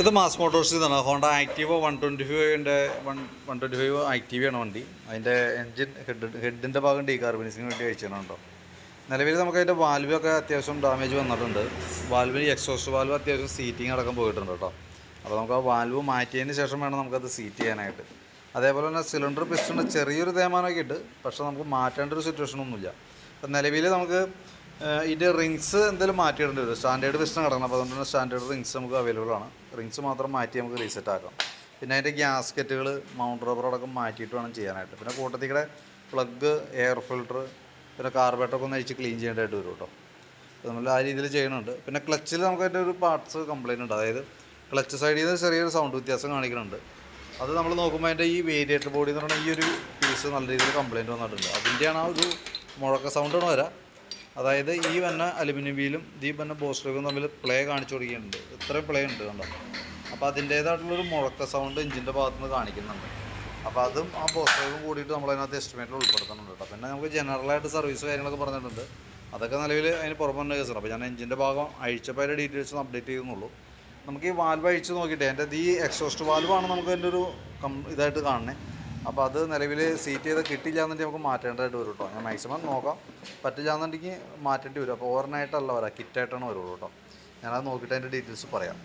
ഇത് മാസ് മോട്ടോഴ്സിൽ നിന്നാണ് Honda Activa 125ൻ്റെ 125 ആക്റ്റീവയാണ് വണ്ടി. അതിൻ്റെ എൻജിൻ ഹെഡിൻ്റെ ഭാഗം ഡീകാർബണൈസിങ്ങിന് വേണ്ടി അയച്ചിട്ടുണ്ടോ. നിലവിൽ നമുക്ക് അതിൻ്റെ വാൽവൊക്കെ അത്യാവശ്യം ഡാമേജ് വന്നിട്ടുണ്ട്. വാൽവിന് എക്സോസ്റ്റ് വാൽവ് അത്യാവശ്യം സീറ്റിംഗ് അടക്കം പോയിട്ടുണ്ട് കേട്ടോ. അപ്പോൾ നമുക്ക് ആ വാൽവ് മാറ്റിയതിന് ശേഷം വേണം നമുക്കത് സീറ്റ് ചെയ്യാനായിട്ട്. അതേപോലെ തന്നെ സിലിണ്ടർ പിസ്റ്റണിന് ചെറിയൊരു തേയ്മാനമൊക്കെ ഉണ്ട്, പക്ഷേ നമുക്ക് മാറ്റേണ്ട ഒരു സിറ്റുവേഷനൊന്നുമില്ല. അപ്പം നിലവിൽ നമുക്ക് ഇതിൻ്റെ റിങ്സ് എന്തെങ്കിലും മാറ്റിയിടേണ്ടി വരും. സ്റ്റാൻഡേർഡ് പിസ്റ്റൺ കിടക്കണം, അപ്പോൾ അതുകൊണ്ട് തന്നെ സ്റ്റാൻഡേർഡ് റിങ്സ് നമുക്ക് അവൈലബിൾ ആണ്. റിങ്സ് മാത്രം മാറ്റി നമുക്ക് റീസെറ്റ് ആക്കാം. പിന്നെ അതിൻ്റെ ഗ്യാസ്കറ്റുകൾ മൗണ്ട് റബ്ബർ അടക്കം മാറ്റിയിട്ട് വേണം ചെയ്യാനായിട്ട്. പിന്നെ കൂട്ടത്തിക്കടെ പ്ലഗ്, എയർ ഫിൽട്ടർ, പിന്നെ കാർബറേറ്ററൊക്കെ ഒന്ന് അഴിച്ച് ക്ലീൻ ചെയ്യേണ്ടതായിട്ട് വരും കേട്ടോ. നമ്മൾ ആ രീതിയിൽ ചെയ്യുന്നുണ്ട്. പിന്നെ ക്ലച്ചിൽ നമുക്ക് അതിൻ്റെ ഒരു പാർട്സ് കംപ്ലയിൻ്റ് ഉണ്ട്. അതായത് ക്ലച്ച് സൈഡിൽ നിന്ന് ചെറിയൊരു സൗണ്ട് വ്യത്യാസം കാണിക്കുന്നുണ്ട്. അത് നമ്മൾ നോക്കുമ്പോൾ അതിൻ്റെ ഈ വേരിയേറ്റർ ബോഡി എന്ന് പറഞ്ഞാൽ ഈ ഒരു പീസ് നല്ല രീതിയിൽ കംപ്ലയിൻറ്റ് വന്നിട്ടുണ്ട്. അതിൻ്റെയാണ് ആ ഒരു മുഴക്ക സൗണ്ടാണ് വരാം. അതായത് ഈ വന്ന അലുമിനിയം വീലും ഈ വന്ന ബോസ്റ്ററും തമ്മിൽ പ്ലേ കാണിച്ചു കൊടുക്കുന്നുണ്ട്. ഇത്രയും പ്ലേ ഉണ്ട് കണ്ടോ. അപ്പോൾ അതിൻ്റേതായിട്ടുള്ളൊരു മുഴക്ക സൗണ്ട് എഞ്ചിൻ്റെ ഭാഗത്ത് നിന്ന് കാണിക്കുന്നുണ്ട്. അപ്പോൾ അതും ആ ബോസ്റ്ററും കൂടിയിട്ട് നമ്മളതിനകത്ത് എസ്റ്റിമേറ്റിൽ ഉൾപ്പെടുത്തുന്നുണ്ട് കേട്ടോ. പിന്നെ നമുക്ക് ജനറലായിട്ട് സർവീസ് കാര്യങ്ങളൊക്കെ പറഞ്ഞിട്ടുണ്ട്. അതൊക്കെ നിലവിൽ അതിന് പുറമെ കേസാണ്. അപ്പോൾ ഞാൻ എഞ്ചിൻ്റെ ഭാഗം അഴിച്ചപ്പോൾ അതിൻ്റെ ഡീറ്റെയിൽസ് അപ്ഡേറ്റ് ചെയ്യുന്നുള്ളൂ. നമുക്ക് ഈ വാൽവ് അഴിച്ച് നോക്കിയിട്ട് എൻ്റെ ഈ എക്സോസ്റ്റ് വാൽവാണ് നമുക്ക് അതിൻ്റെ ഒരു ഇതായിട്ട് കാണണേ. അപ്പോൾ അത് നിലവിൽ സീറ്റ് ചെയ്ത് കിട്ടില്ല എന്നുണ്ടെങ്കിൽ നമുക്ക് മാറ്റേണ്ടതായിട്ട് വരും കേട്ടോ. ഞാൻ മാക്സിമം നോക്കാം, പറ്റില്ല എന്നുണ്ടെങ്കിൽ മാറ്റേണ്ടി വരും. അപ്പോൾ ഓവർനൈറ്റല്ല വരാം, കിറ്റായിട്ടാണ് വരുള്ളൂ കേട്ടോ. ഞാനത് നോക്കിയിട്ട് അതിൻ്റെ ഡീറ്റെയിൽസ് പറയാം.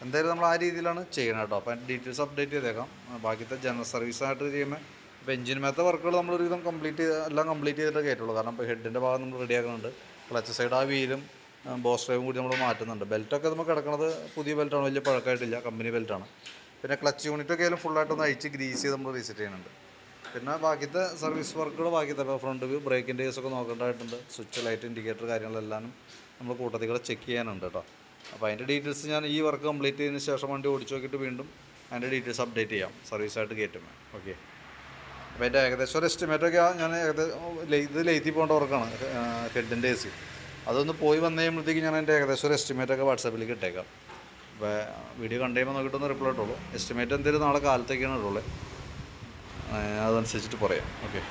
എന്തായാലും നമ്മൾ ആ രീതിയിലാണ് ചെയ്യണം കേട്ടോ. അപ്പോൾ അതിൻ്റെ ഡീറ്റെയിൽസ് അപ്ഡേറ്റ് ചെയ്തേക്കാം. ബാക്കിയത്തെ ജനറൽ സർവീസായിട്ട് ചെയ്യുമ്പോൾ ഇപ്പോൾ എഞ്ചിന്മേത്തെ വർക്കുകൾ നമ്മളൊരു വിധം എല്ലാം കംപ്ലീറ്റ് ചെയ്തിട്ട് കയറ്റുള്ളൂ. കാരണം ഇപ്പോൾ ഹെഡിൻ്റെ ഭാഗം നമ്മൾ റെഡിയാക്കുന്നുണ്ട്. ക്ലച്ച് സൈഡ് ആ വീലും ബോസ് ഡ്രൈവും കൂടി നമ്മൾ മാറ്റുന്നുണ്ട്. ബെൽറ്റൊക്കെ നമുക്ക് കിടക്കുന്നത് പുതിയ ബെൽറ്റാണ്, വലിയ പഴക്കമായിട്ടില്ല, കമ്പനി ബെൽറ്റാണ്. പിന്നെ ക്ലച്ച് യൂണിറ്റൊക്കെ ആയാലും ഫുള്ളായിട്ടൊന്ന് അഴിച്ച് ഗ്രീസ് ചെയ്ത് നമ്മൾ റീസെറ്റ് ചെയ്യുന്നുണ്ട്. പിന്നെ ബാക്കിയത്തെ സർവീസ് വർക്കുകൾ ബാക്കിയത്തെ ഫ്രണ്ട് വ്യൂ, ബ്രേക്കിൻ്റെ കേസൊക്കെ നോക്കേണ്ടതായിട്ടുണ്ട്. സ്വിച്ച്, ലൈറ്റ്, ഇൻഡിക്കേറ്റർ കാര്യങ്ങളെല്ലാം നമ്മൾ കൂട്ടത്തിൽ ചെക്ക് ചെയ്യാനുണ്ട് കേട്ടോ. അപ്പോൾ അതിൻ്റെ ഡീറ്റെയിൽസ് ഞാൻ ഈ വർക്ക് കംപ്ലീറ്റ് ചെയ്തതിന് ശേഷം വണ്ടി ഓടിച്ച് നോക്കിയിട്ട് വീണ്ടും അതിൻ്റെ ഡീറ്റെയിൽസ് അപ്ഡേറ്റ് ചെയ്യാം, സർവീസായിട്ട് കയറ്റുമ്പോൾ. ഓക്കെ. അപ്പോൾ അതിൻ്റെ ഏകദേശം ഒരു എസ്റ്റിമേറ്റൊക്കെ ഞാൻ ഇത് ലെയ്ത്തി പോകേണ്ട വർക്കാണ് ഹെഡിൻ്റെ എ സി. അതൊന്ന് പോയി വന്നു കഴിയുമ്പോഴത്തേക്ക് ഞാൻ എൻ്റെ ഏകദേശം ഒരു എസ്റ്റിമേറ്റൊക്കെ വാട്സാപ്പിലേക്ക് ഇട്ടേക്കാം. അപ്പോൾ വീഡിയോ കണ്ടു കഴിയുമ്പോൾ നോക്കിയിട്ടൊന്ന് റിപ്ലൈ ഇട്ടുള്ളൂ. എസ്റ്റിമേറ്റ് എന്തെങ്കിലും നാളെ കാലത്തേക്കാണ് ഇട്ടുള്ളത്, അതനുസരിച്ചിട്ട് പറയാം. ഓക്കെ.